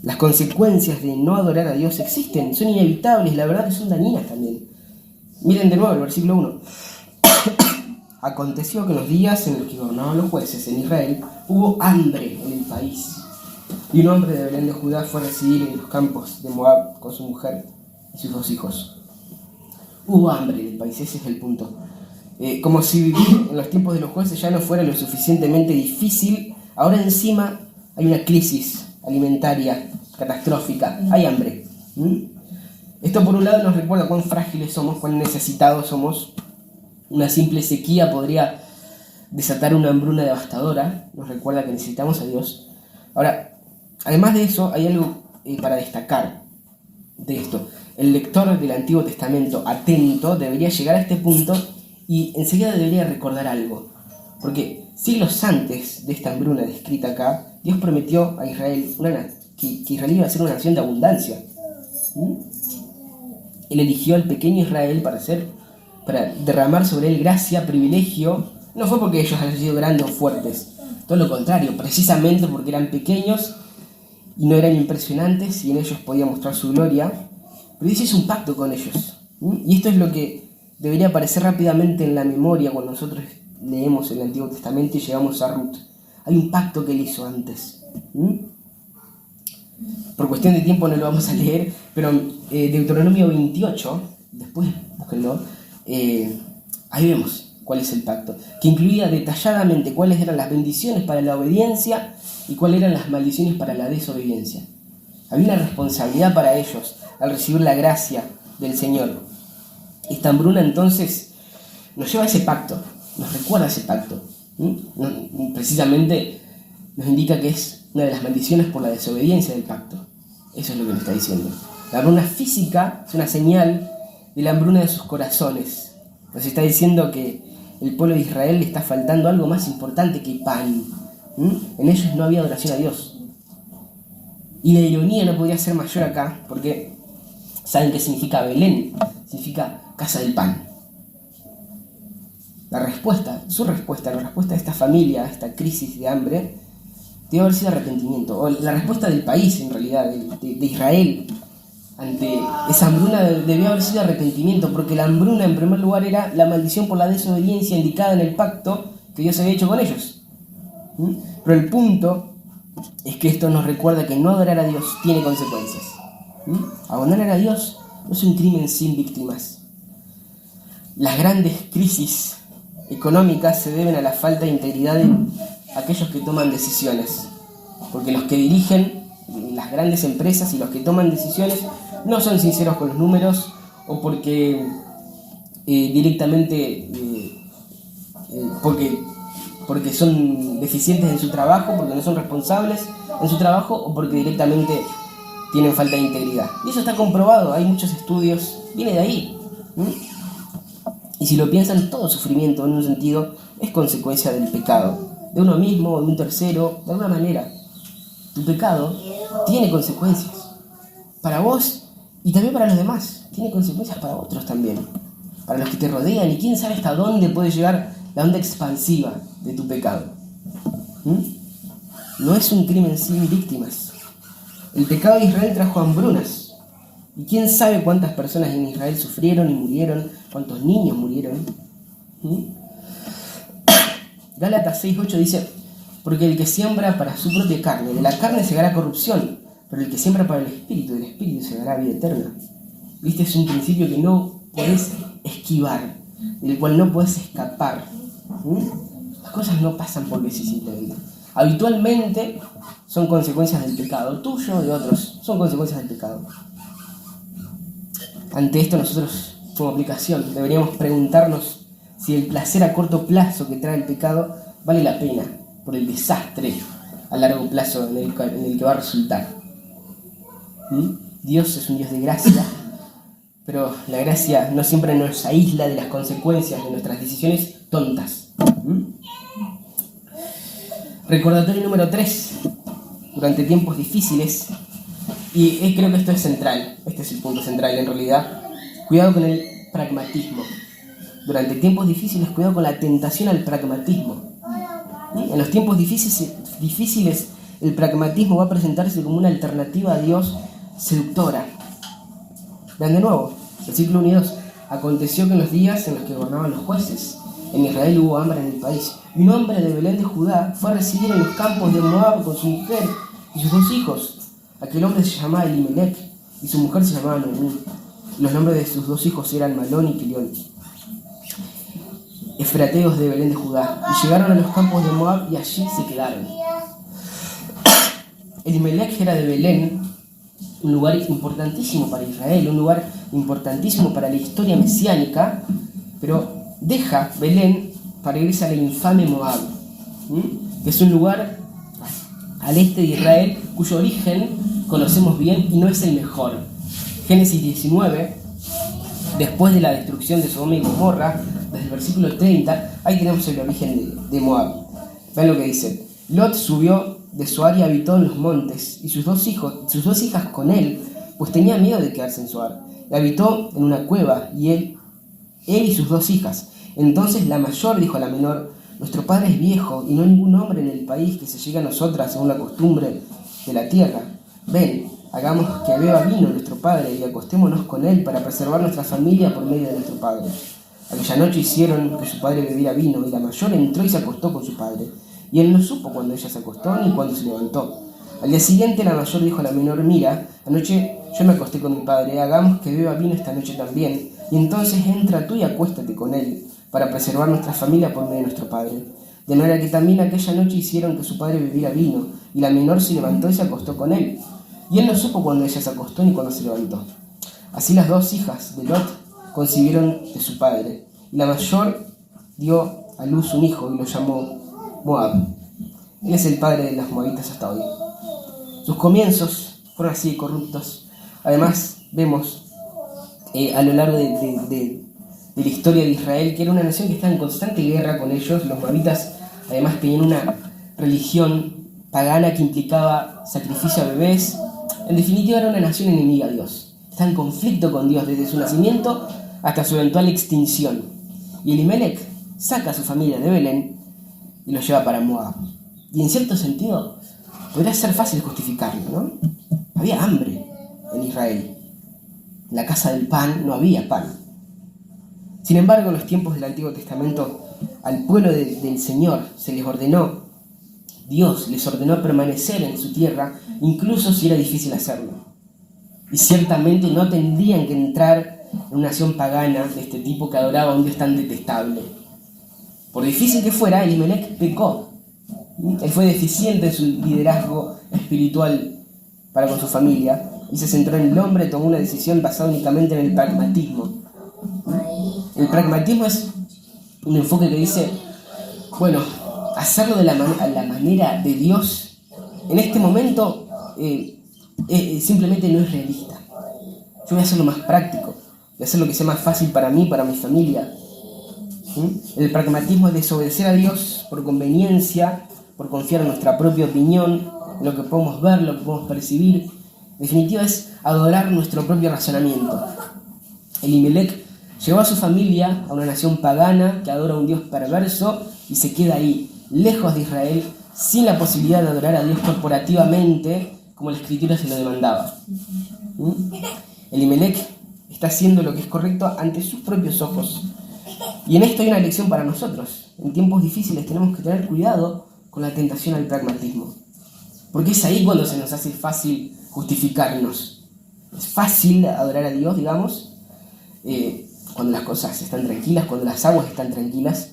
Las consecuencias de no adorar a Dios existen, son inevitables, la verdad que son dañinas también. Miren de nuevo el versículo 1. Aconteció que en los días en los que gobernaban los jueces en Israel hubo hambre en el país. Y un hombre de Belén de Judá fue a residir en los campos de Moab con su mujer y sus 2 hijos. Hubo hambre en el país, ese es el punto. Como si vivir en los tiempos de los jueces ya no fuera lo suficientemente difícil, ahora encima hay una crisis alimentaria catastrófica, hay hambre. Esto por un lado nos recuerda cuán frágiles somos, cuán necesitados somos. Una simple sequía podría desatar una hambruna devastadora, nos recuerda que necesitamos a Dios. Ahora, además de eso, hay algo para destacar de esto. El lector del Antiguo Testamento atento debería llegar a este punto y enseguida debería recordar algo. Porque siglos antes de esta hambruna descrita acá, Dios prometió a Israel que Israel iba a ser una nación de abundancia. Él eligió al pequeño Israel para derramar sobre él gracia, privilegio. No fue porque ellos hayan sido grandes o fuertes, todo lo contrario, precisamente porque eran pequeños y no eran impresionantes y en ellos podía mostrar su gloria. Pero Dios hizo un pacto con ellos. Y esto es lo que debería aparecer rápidamente en la memoria cuando nosotros leemos el Antiguo Testamento y llegamos a Ruth. Hay un pacto que él hizo antes. Por cuestión de tiempo no lo vamos a leer, pero Deuteronomio 28, después búsquenlo, ahí vemos cuál es el pacto, que incluía detalladamente cuáles eran las bendiciones para la obediencia y cuáles eran las maldiciones para la desobediencia. Había una responsabilidad para ellos al recibir la gracia del Señor. Esta hambruna entonces nos lleva a ese pacto, nos recuerda a ese pacto. Precisamente nos indica que es una de las maldiciones por la desobediencia del pacto. Eso es lo que nos está diciendo. La hambruna física es una señal de la hambruna de sus corazones. Nos está diciendo que el pueblo de Israel le está faltando algo más importante que pan. En ellos no había adoración a Dios. Y la ironía no podría ser mayor acá, porque ¿saben qué significa Belén? Significa casa del pan. La respuesta de esta familia a esta crisis de hambre, debe haber sido arrepentimiento. O la respuesta del país, en realidad, de Israel, ante esa hambruna debió haber sido arrepentimiento, porque la hambruna, en primer lugar, era la maldición por la desobediencia indicada en el pacto que Dios había hecho con ellos. Pero el punto es que esto nos recuerda que no adorar a Dios tiene consecuencias. Abandonar a Dios no es un crimen sin víctimas. Las grandes crisis económicas se deben a la falta de integridad de aquellos que toman decisiones, porque los que dirigen las grandes empresas y los que toman decisiones no son sinceros con los números, o porque directamente porque son deficientes en su trabajo, porque no son responsables en su trabajo, o porque directamente tienen falta de integridad. Y eso está comprobado, hay muchos estudios, viene de ahí. Y si lo piensan, todo sufrimiento en un sentido es consecuencia del pecado, de uno mismo, de un tercero, de alguna manera. Tu pecado tiene consecuencias para vos y también para los demás, tiene consecuencias para otros también, para los que te rodean, y quién sabe hasta dónde puede llegar la onda expansiva de tu pecado. No es un crimen sin víctimas. El pecado de Israel trajo hambrunas. Y quién sabe cuántas personas en Israel sufrieron y murieron, cuántos niños murieron. Gálatas 6:8 dice: porque el que siembra para su propia carne, de la carne segará corrupción, pero el que siembra para el espíritu, del espíritu segará vida eterna. Este es un principio que no podés esquivar, del cual no podés escapar. Las cosas no pasan por sí simplemente. Habitualmente son consecuencias del pecado, tuyo o de otros, son consecuencias del pecado. Ante esto nosotros, como aplicación, deberíamos preguntarnos si el placer a corto plazo que trae el pecado vale la pena por el desastre a largo plazo en el que va a resultar. Dios es un Dios de gracia, pero la gracia no siempre nos aísla de las consecuencias de nuestras decisiones tontas. Recordatorio número 3. Durante tiempos difíciles, y creo que esto es central, este es el punto central en realidad, cuidado con el pragmatismo. Durante tiempos difíciles, cuidado con la tentación al pragmatismo. En los tiempos difíciles, el pragmatismo va a presentarse como una alternativa a Dios seductora. Vean de nuevo, versículo 1 y 2. Aconteció que en los días en los que gobernaban los jueces, En Israel hubo hambre en el país. Y un hombre de Belén de Judá fue a residir en los campos de Moab con su mujer y sus 2 hijos. Aquel hombre se llamaba Elimelech y su mujer se llamaba Noemí. Los nombres de sus 2 hijos eran Malón y Kilión, efrateos de Belén de Judá. Y llegaron a los campos de Moab y allí se quedaron. Elimelech era de Belén, un lugar importantísimo para Israel, un lugar importantísimo para la historia mesiánica, pero deja Belén para irse a la infame Moab, que es un lugar al este de Israel cuyo origen conocemos bien y no es el mejor. Génesis 19, después de la destrucción de Sodoma y Gomorra, desde el versículo 30, ahí tenemos el origen de Moab. Vean lo que dice: Lot subió de Zoar y habitó en los montes, y sus 2 hijas con él, pues tenía miedo de quedarse en Zoar. Y habitó en una cueva, y él y sus 2 hijas. Entonces la mayor dijo a la menor: nuestro padre es viejo, y no hay ningún hombre en el país que se llegue a nosotras según la costumbre de la tierra. Ven, hagamos que beba vino nuestro padre, y acostémonos con él para preservar nuestra familia por medio de nuestro padre. Aquella noche hicieron que su padre bebiera vino, y la mayor entró y se acostó con su padre. Y él no supo cuándo ella se acostó ni cuándo se levantó. Al día siguiente la mayor dijo a la menor: mira, anoche yo me acosté con mi padre, hagamos que beba vino esta noche también, y entonces entra tú y acuéstate con él, para preservar nuestra familia por medio de nuestro padre. De manera que también aquella noche hicieron que su padre bebiera vino, y la menor se levantó y se acostó con él. Y él no supo cuándo ella se acostó ni cuándo se levantó. Así las 2 hijas de Lot concibieron de su padre, y la mayor dio a luz un hijo y lo llamó Moab. Él es el padre de los moabitas hasta hoy. Sus comienzos fueron así de corruptos. Además, vemos a lo largo de la historia de Israel que era una nación que estaba en constante guerra con ellos. Los moabitas además tenían una religión pagana que implicaba sacrificio a bebés. En definitiva, era una nación enemiga a Dios. Está en conflicto con Dios desde su nacimiento hasta su eventual extinción. Y Elimelech saca a su familia de Belén y lo lleva para Moab. Y en cierto sentido, podría ser fácil justificarlo, ¿no? Había hambre en Israel. En la casa del pan no había pan. Sin embargo, en los tiempos del Antiguo Testamento, al pueblo del Señor se les ordenó, Dios les ordenó permanecer en su tierra, incluso si era difícil hacerlo. Y ciertamente no tendrían que entrar en una nación pagana de este tipo que adoraba a un Dios tan detestable. Por difícil que fuera, Elimelech pecó. Él fue deficiente en su liderazgo espiritual para con su familia y se centró en el hombre, tomó una decisión basada únicamente en el pragmatismo. El pragmatismo es un enfoque que dice, bueno, hacerlo de la manera de Dios en este momento simplemente no es realista. Yo voy a hacerlo más práctico, voy a hacer lo que sea más fácil para mí, para mi familia. El pragmatismo es desobedecer a Dios por conveniencia, por confiar en nuestra propia opinión, en lo que podemos ver, lo que podemos percibir. En definitiva es adorar nuestro propio razonamiento. Elimelech llevó a su familia a una nación pagana que adora a un Dios perverso y se queda ahí, lejos de Israel, sin la posibilidad de adorar a Dios corporativamente como la Escritura se lo demandaba. Elimelech está haciendo lo que es correcto ante sus propios ojos. Y en esto hay una lección para nosotros. En tiempos difíciles tenemos que tener cuidado con la tentación al pragmatismo. Porque es ahí cuando se nos hace fácil justificarnos. Es fácil adorar a Dios, digamos, cuando las cosas están tranquilas, cuando las aguas están tranquilas.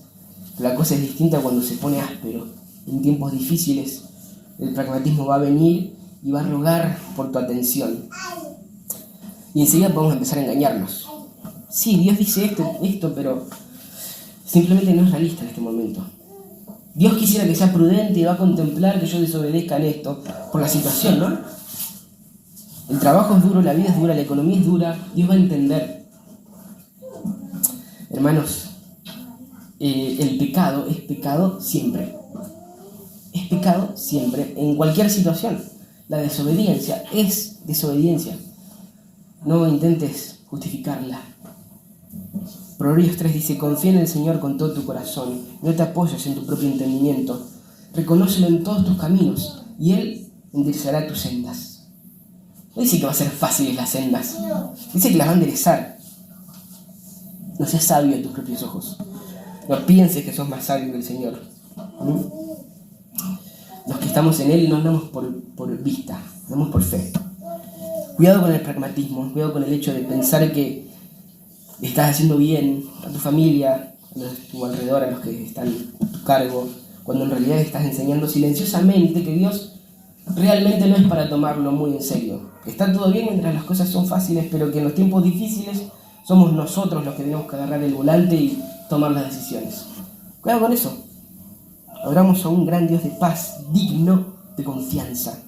Pero la cosa es distinta cuando se pone áspero. En tiempos difíciles el pragmatismo va a venir y va a rogar por tu atención. Y enseguida podemos empezar a engañarnos. Sí, Dios dice esto, pero simplemente no es realista en este momento. Dios quisiera que sea prudente y va a contemplar que yo desobedezca en esto por la situación, ¿no? El trabajo es duro, la vida es dura, la economía es dura. Dios va a entender. Hermanos, el pecado es pecado siempre. Es pecado siempre, en cualquier situación. La desobediencia es desobediencia. No intentes justificarla. Proverbios 3 dice, confía en el Señor con todo tu corazón, no te apoyes en tu propio entendimiento, reconócelo en todos tus caminos, y Él enderezará tus sendas. No dice que va a ser fáciles las sendas, dice que las va a enderezar. No seas sabio a tus propios ojos. No pienses que sos más sabio que el Señor. Los que estamos en Él no andamos por vista, andamos por fe. Cuidado con el pragmatismo, cuidado con el hecho de pensar que estás haciendo bien a tu familia, a los de tu alrededor, a los que están a tu cargo, cuando en realidad estás enseñando silenciosamente que Dios realmente no es para tomarlo muy en serio. Está todo bien mientras las cosas son fáciles, pero que en los tiempos difíciles somos nosotros los que tenemos que agarrar el volante y tomar las decisiones. Cuidado con eso. Adoramos a un gran Dios de paz, digno de confianza.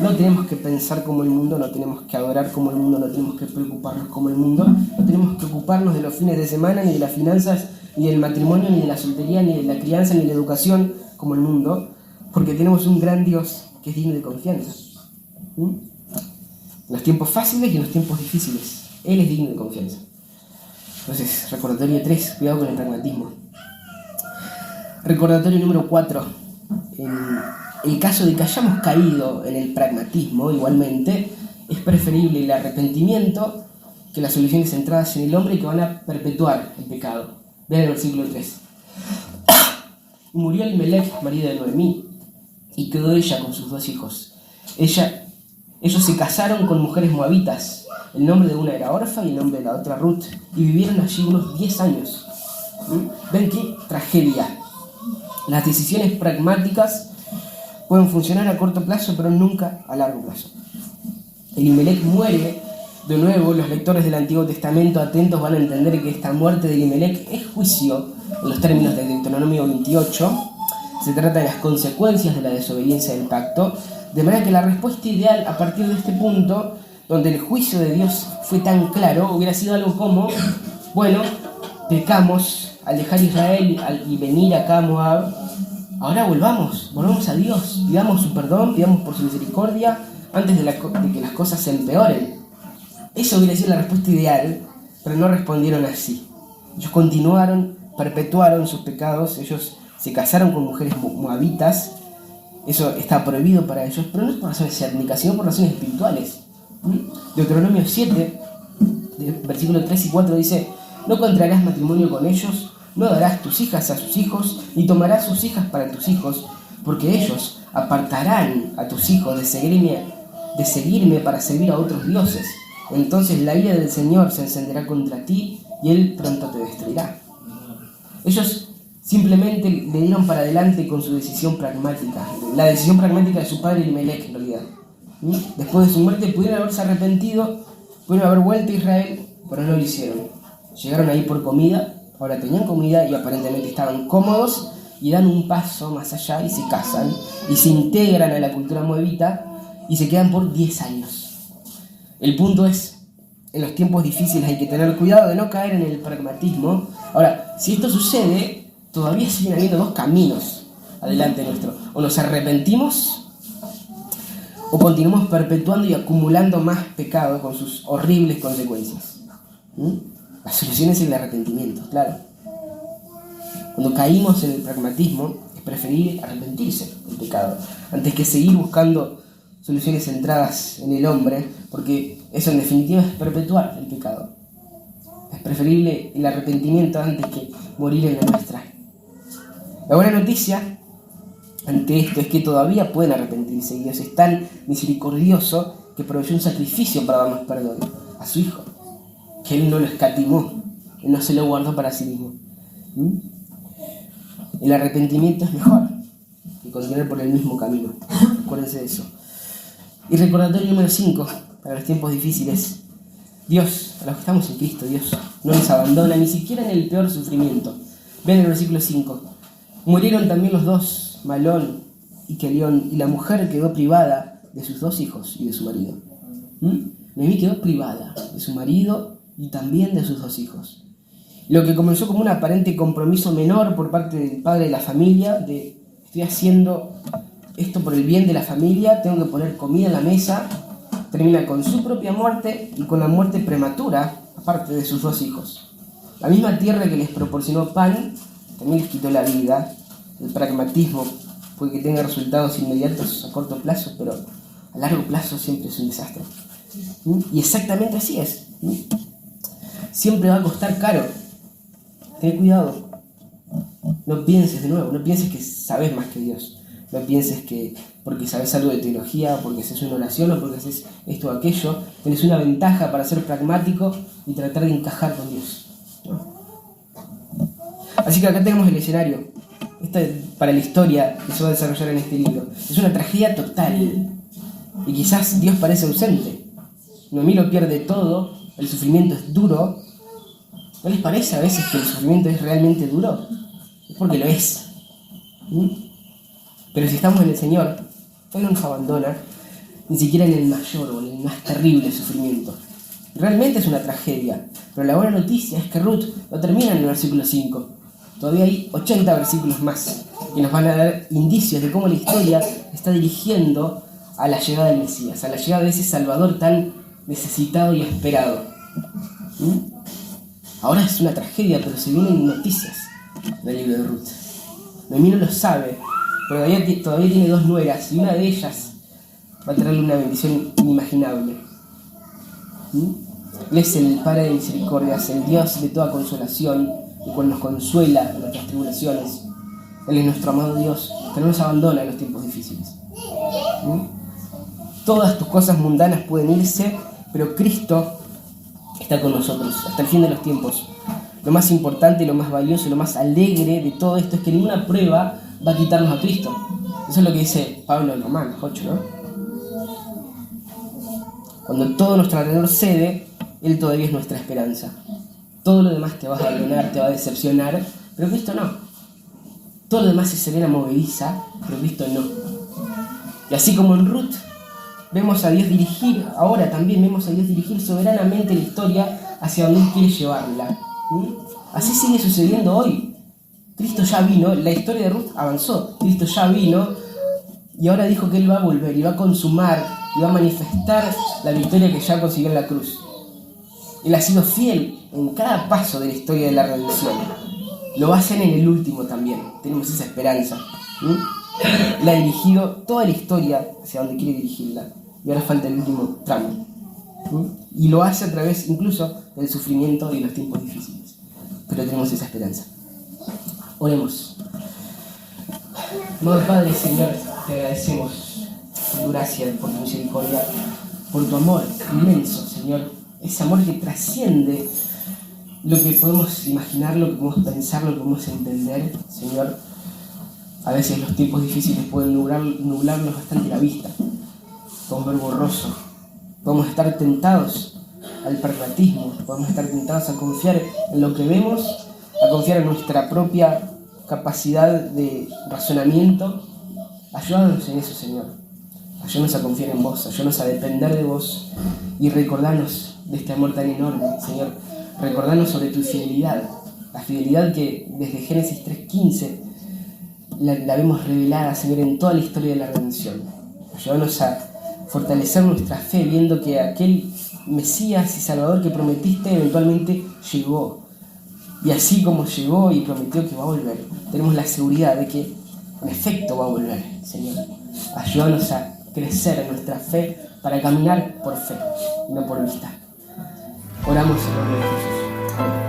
No tenemos que pensar como el mundo, no tenemos que adorar como el mundo, no tenemos que preocuparnos como el mundo, no tenemos que ocuparnos de los fines de semana, ni de las finanzas, ni del matrimonio, ni de la soltería, ni de la crianza, ni de la educación como el mundo, porque tenemos un gran Dios que es digno de confianza. En los tiempos fáciles y en los tiempos difíciles, Él es digno de confianza. Entonces, recordatorio 3, cuidado con el pragmatismo. Recordatorio número 4, en el caso de que hayamos caído en el pragmatismo, igualmente, es preferible el arrepentimiento que las soluciones centradas en el hombre que van a perpetuar el pecado. Vean el versículo 3. Murió Elimelech, marido de Noemí, y quedó ella con sus 2 hijos. Ellos se casaron con mujeres moabitas. El nombre de una era Orfa y el nombre de la otra Ruth, y vivieron allí unos 10 años. ¿Ven qué tragedia? Las decisiones pragmáticas pueden funcionar a corto plazo, pero nunca a largo plazo. Elimelech muere. De nuevo, los lectores del Antiguo Testamento atentos van a entender que esta muerte de Elimelech es juicio en los términos de Deuteronomio 28. Se trata de las consecuencias de la desobediencia del pacto, de manera que la respuesta ideal a partir de este punto, donde el juicio de Dios fue tan claro, hubiera sido algo como: bueno, pecamos al dejar Israel y venir acá a Moab, ahora volvamos a Dios, pidamos su perdón, pidamos por su misericordia antes de que las cosas se empeoren. Eso hubiera sido la respuesta ideal, pero no respondieron así. Ellos continuaron, perpetuaron sus pecados, ellos se casaron con mujeres moabitas. Eso está prohibido para ellos, pero no es por razones étnicas, sino por razones espirituales. Deuteronomio 7, versículos 3 y 4 dice: no contraerás matrimonio con ellos, no darás tus hijas a sus hijos, ni tomarás sus hijas para tus hijos, porque ellos apartarán a tus hijos de seguirme para servir a otros dioses. Entonces la ira del Señor se encenderá contra ti y Él pronto te destruirá. Ellos simplemente le dieron para adelante con su decisión pragmática, la decisión pragmática de su padre Elimelech en realidad. Después de su muerte pudieron haberse arrepentido, pudieron haber vuelto a Israel, pero no lo hicieron. Llegaron ahí por comida, ahora tenían comida y aparentemente estaban cómodos, y dan un paso más allá y se casan y se integran a la cultura moabita y se quedan por 10 años. El punto es, en los tiempos difíciles hay que tener cuidado de no caer en el pragmatismo. Ahora, si esto sucede, todavía siguen habiendo 2 caminos adelante nuestro. O nos arrepentimos, o continuamos perpetuando y acumulando más pecado con sus horribles consecuencias. La solución es el arrepentimiento, claro. Cuando caímos en el pragmatismo, es preferible arrepentirse del pecado, antes que seguir buscando soluciones centradas en el hombre, porque eso en definitiva es perpetuar el pecado. Es preferible el arrepentimiento antes que morir en la nuestra. La buena noticia ante esto es que todavía pueden arrepentirse, y Dios es tan misericordioso que proveyó un sacrificio para darnos perdón, a su Hijo, que Él no lo escatimó, Él no se lo guardó para sí mismo. El arrepentimiento es mejor que continuar por el mismo camino. Acuérdense de eso. Y recordatorio número 5, para los tiempos difíciles: Dios, a los que estamos en Cristo, Dios no nos abandona ni siquiera en el peor sufrimiento. Vean el versículo 5. Murieron también los 2, Malón y Kelión, y la mujer quedó privada de sus 2 hijos y de su marido. Noemí quedó privada de su marido y también de sus 2 hijos. Lo que comenzó como un aparente compromiso menor por parte del padre de la familia, de estoy haciendo esto por el bien de la familia, tengo que poner comida en la mesa, termina con su propia muerte y con la muerte prematura, aparte de sus 2 hijos. La misma tierra que les proporcionó pan, también les quitó la vida. El pragmatismo puede que tenga resultados inmediatos a corto plazo, pero a largo plazo siempre es un desastre. Y exactamente así es. Siempre va a costar caro ten cuidado. No pienses de nuevo, no pienses que sabes más que Dios. No pienses que porque sabes algo de teología, porque haces una oración o porque haces esto o aquello, tenés una ventaja para ser pragmático y tratar de encajar con Dios, ¿no? Así que acá tenemos el escenario. Esta es para la historia que se va a desarrollar en este libro. Es una tragedia total. Y quizás Dios parece ausente. Noemí lo pierde todo, el sufrimiento es duro. ¿No les parece a veces que el sufrimiento es realmente duro? Es porque lo es. Pero si estamos en el Señor, Él no nos abandona, ni siquiera en el mayor o en el más terrible sufrimiento. Realmente es una tragedia, pero la buena noticia es que Ruth no termina en el versículo 5. Todavía hay 80 versículos más que nos van a dar indicios de cómo la historia está dirigiendo a la llegada del Mesías, a la llegada de ese Salvador tan necesitado y esperado. Ahora es una tragedia, pero se vienen noticias del libro de Ruth. Noemí no lo sabe, pero todavía tiene 2 nueras y una de ellas va a traerle una bendición inimaginable. Él es el Padre de misericordias, el Dios de toda consolación, el cual nos consuela en nuestras tribulaciones. Él es nuestro amado Dios, que no nos abandona en los tiempos difíciles. Todas tus cosas mundanas pueden irse, pero Cristo está con nosotros hasta el fin de los tiempos. Lo más importante, lo más valioso, lo más alegre de todo esto es que ninguna prueba va a quitarnos a Cristo. Eso es lo que dice Pablo en Romanos 8, ¿no? Cuando todo nuestro alrededor cede, Él todavía es nuestra esperanza. Todo lo demás te va a abandonar, te va a decepcionar, pero Cristo no. Todo lo demás es arena movediza, pero Cristo no. Y así como en Ruth vemos a Dios dirigir, ahora también vemos a Dios dirigir soberanamente la historia hacia donde Él quiere llevarla. Así sigue sucediendo hoy. Cristo ya vino, la historia de Ruth avanzó, Cristo ya vino y ahora dijo que Él va a volver y va a consumar y va a manifestar la victoria que ya consiguió en la cruz. Él ha sido fiel en cada paso de la historia de la redención. Lo va a hacer en el último también, tenemos esa esperanza. Él ha dirigido toda la historia hacia donde quiere dirigirla y ahora falta el último tramo. Y lo hace a través incluso del sufrimiento y los tiempos difíciles. Pero tenemos esa esperanza. Oremos. Amado Padre, Señor, te agradecemos por tu gracia, por tu misericordia, por tu amor inmenso, Señor. Ese amor que trasciende lo que podemos imaginar, lo que podemos pensar, lo que podemos entender, Señor. A veces los tiempos difíciles pueden nublarnos bastante la vista. Podemos ver borroso. Podemos estar tentados al pragmatismo. Podemos estar tentados a confiar en lo que vemos, a confiar en nuestra propia capacidad de razonamiento. Ayúdanos en eso, Señor. Ayúdanos a confiar en vos, ayúdanos a depender de vos y recordarnos de este amor tan enorme, Señor. Recordarnos sobre tu fidelidad, la fidelidad que desde Génesis 3:15 la vemos revelada, Señor, en toda la historia de la redención. Ayúdanos a fortalecer nuestra fe viendo que aquel Mesías y Salvador que prometiste eventualmente llegó. Y así como llegó y prometió que va a volver, tenemos la seguridad de que en efecto va a volver, Señor. Ayúdanos a crecer en nuestra fe para caminar por fe y no por vista. Oramos en el nombre de Jesús. Amén.